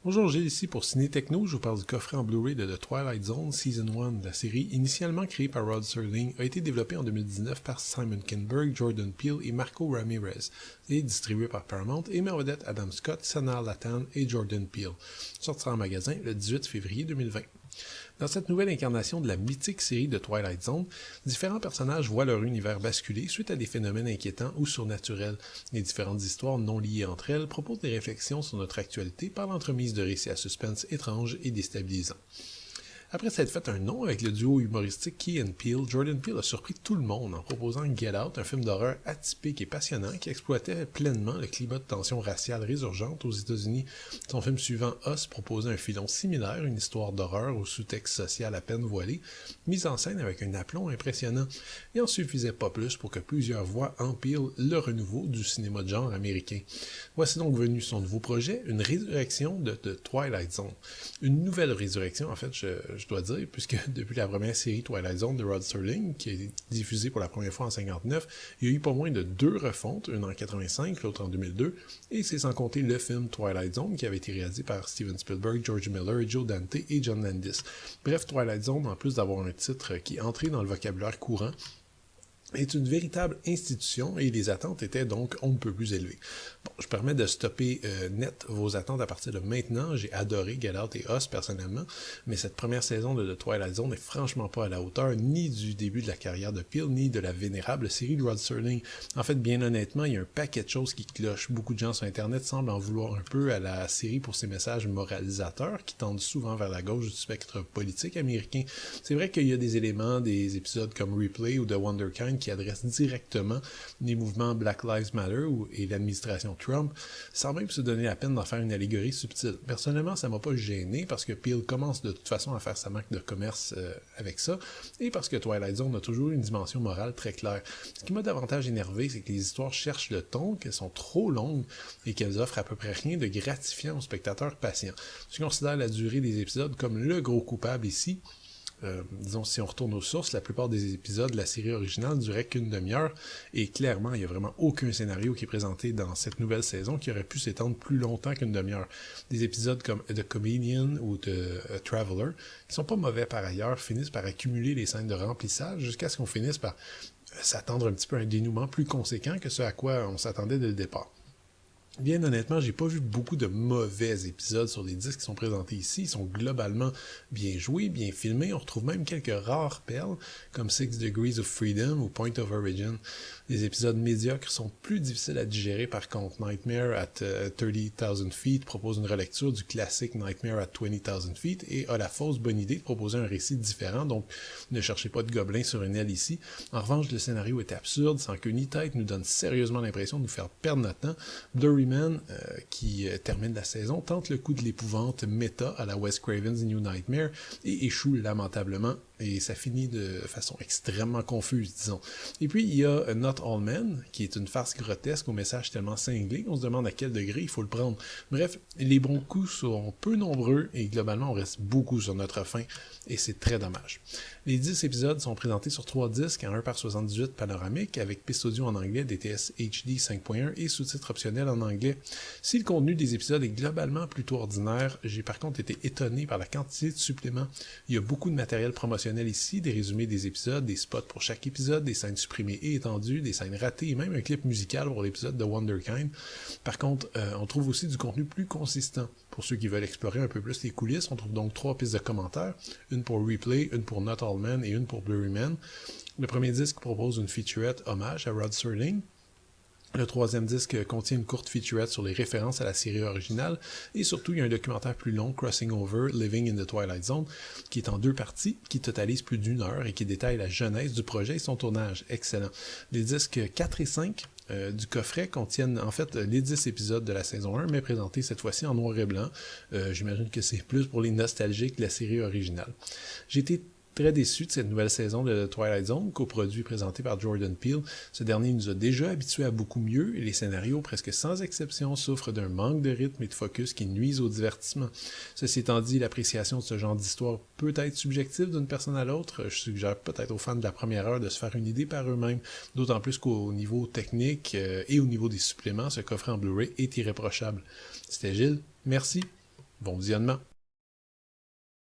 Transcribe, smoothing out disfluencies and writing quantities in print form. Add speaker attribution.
Speaker 1: Bonjour, Gilles ici pour Ciné Techno. Je vous parle du coffret en Blu-ray de The Twilight Zone Season 1. La série, initialement créée par Rod Serling, a été développée en 2019 par Simon Kinberg, Jordan Peele et Marco Ramirez et distribuée par Paramount et met en vedette Adam Scott, Sanaa Lathan et Jordan Peele. Sortira en magasin le 18 février 2020. Dans cette nouvelle incarnation de la mythique série de Twilight Zone, différents personnages voient leur univers basculer suite à des phénomènes inquiétants ou surnaturels. Les différentes histoires non liées entre elles proposent des réflexions sur notre actualité par l'entremise de récits à suspense étranges et déstabilisants. Après s'être fait un nom avec le duo humoristique Key and Peele, Jordan Peele a surpris tout le monde en proposant Get Out, un film d'horreur atypique et passionnant qui exploitait pleinement le climat de tension raciale résurgente aux États-Unis. Son film suivant, Us, proposait un filon similaire, une histoire d'horreur au sous-texte social à peine voilé, mise en scène avec un aplomb impressionnant. Il en suffisait pas plus pour que plusieurs voix empilent le renouveau du cinéma de genre américain. Voici donc venu son nouveau projet, une résurrection de Twilight Zone. Une nouvelle résurrection, en fait, je dois dire, puisque depuis la première série Twilight Zone de Rod Serling, qui a été diffusée pour la première fois en 1959, il y a eu pas moins de 2 refontes, une en 1985, l'autre en 2002, et c'est sans compter le film Twilight Zone qui avait été réalisé par Steven Spielberg, George Miller, Joe Dante et John Landis. Bref, Twilight Zone, en plus d'avoir un titre qui est entré dans le vocabulaire courant, est une véritable institution et les attentes étaient donc on ne peut plus élevées. Bon, je permets de stopper net vos attentes à partir de maintenant. J'ai adoré Get Out et Us personnellement, mais cette première saison de The Twilight Zone n'est franchement pas à la hauteur ni du début de la carrière de Peele, ni de la vénérable série de Rod Serling. En fait, bien honnêtement, il y a un paquet de choses qui clochent. Beaucoup de gens sur Internet semblent en vouloir un peu à la série pour ses messages moralisateurs qui tendent souvent vers la gauche du spectre politique américain. C'est vrai qu'il y a des éléments, des épisodes comme Replay ou The Wonder Kind qui adresse directement les mouvements Black Lives Matter et l'administration Trump, sans même se donner la peine d'en faire une allégorie subtile. Personnellement, ça m'a pas gêné parce que Peele commence de toute façon à faire sa marque de commerce avec ça, et parce que Twilight Zone a toujours une dimension morale très claire. Ce qui m'a davantage énervé, c'est que les histoires cherchent le ton, qu'elles sont trop longues et qu'elles offrent à peu près rien de gratifiant aux spectateurs patients. Je considère la durée des épisodes comme le gros coupable ici. Disons, si on retourne aux sources, la plupart des épisodes de la série originale duraient qu'une demi-heure, et clairement, il n'y a vraiment aucun scénario qui est présenté dans cette nouvelle saison qui aurait pu s'étendre plus longtemps qu'une demi-heure. Des épisodes comme The Comedian ou The Traveler, qui sont pas mauvais par ailleurs, finissent par accumuler les scènes de remplissage jusqu'à ce qu'on finisse par s'attendre un petit peu à un dénouement plus conséquent que ce à quoi on s'attendait dès le départ. Bien honnêtement, j'ai pas vu beaucoup de mauvais épisodes sur les disques qui sont présentés ici. Ils sont globalement bien joués, bien filmés. On retrouve même quelques rares perles, comme Six Degrees of Freedom ou Point of Origin. Les épisodes médiocres sont plus difficiles à digérer par contre. Nightmare at 30,000 Feet propose une relecture du classique Nightmare at 20,000 Feet et a la fausse bonne idée de proposer un récit différent, donc ne cherchez pas de gobelins sur une aile ici. En revanche, le scénario est absurde, sans queue ni tête, nous donne sérieusement l'impression de nous faire perdre notre temps. Blurry Man, qui termine la saison, tente le coup de l'épouvante méta à la Wes Craven's New Nightmare et échoue lamentablement, et ça finit de façon extrêmement confuse, disons. Et puis, il y a Not All Men, qui est une farce grotesque au message tellement cinglé qu'on se demande à quel degré il faut le prendre. Bref, les bons coups sont peu nombreux et globalement, on reste beaucoup sur notre faim, et c'est très dommage. Les 10 épisodes sont présentés sur 3 disques en 1/78 panoramique avec piste audio en anglais, DTS HD 5.1 et sous-titres optionnels en anglais. Si le contenu des épisodes est globalement plutôt ordinaire, j'ai par contre été étonné par la quantité de suppléments. Il y a beaucoup de matériel promotionnel ici, des résumés des épisodes, des spots pour chaque épisode, des scènes supprimées et étendues, des scènes ratées et même un clip musical pour l'épisode de Wonderkind. Par contre, on trouve aussi du contenu plus consistant. Pour ceux qui veulent explorer un peu plus les coulisses, on trouve donc 3 pistes de commentaires, une pour Replay, une pour Not All Men et une pour Blurry Man. Le premier disque propose une featurette hommage à Rod Serling. Le troisième disque contient une courte featurette sur les références à la série originale, et surtout il y a un documentaire plus long, Crossing Over, Living in the Twilight Zone, qui est en 2 parties, qui totalise plus d'1 heure et qui détaille la genèse du projet et son tournage. Excellent. Les disques 4 et 5 du coffret contiennent en fait les 10 épisodes de la saison 1, mais présentés cette fois-ci en noir et blanc. J'imagine que c'est plus pour les nostalgiques de la série originale. J'ai été très déçu de cette nouvelle saison de Twilight Zone, coproduit présenté par Jordan Peele. Ce dernier nous a déjà habitués à beaucoup mieux et les scénarios, presque sans exception, souffrent d'un manque de rythme et de focus qui nuisent au divertissement. Ceci étant dit, l'appréciation de ce genre d'histoire peut être subjective d'une personne à l'autre. Je suggère peut-être aux fans de la première heure de se faire une idée par eux-mêmes, d'autant plus qu'au niveau technique et au niveau des suppléments, ce coffret en Blu-ray est irréprochable. C'était Gilles, merci. Bon visionnement!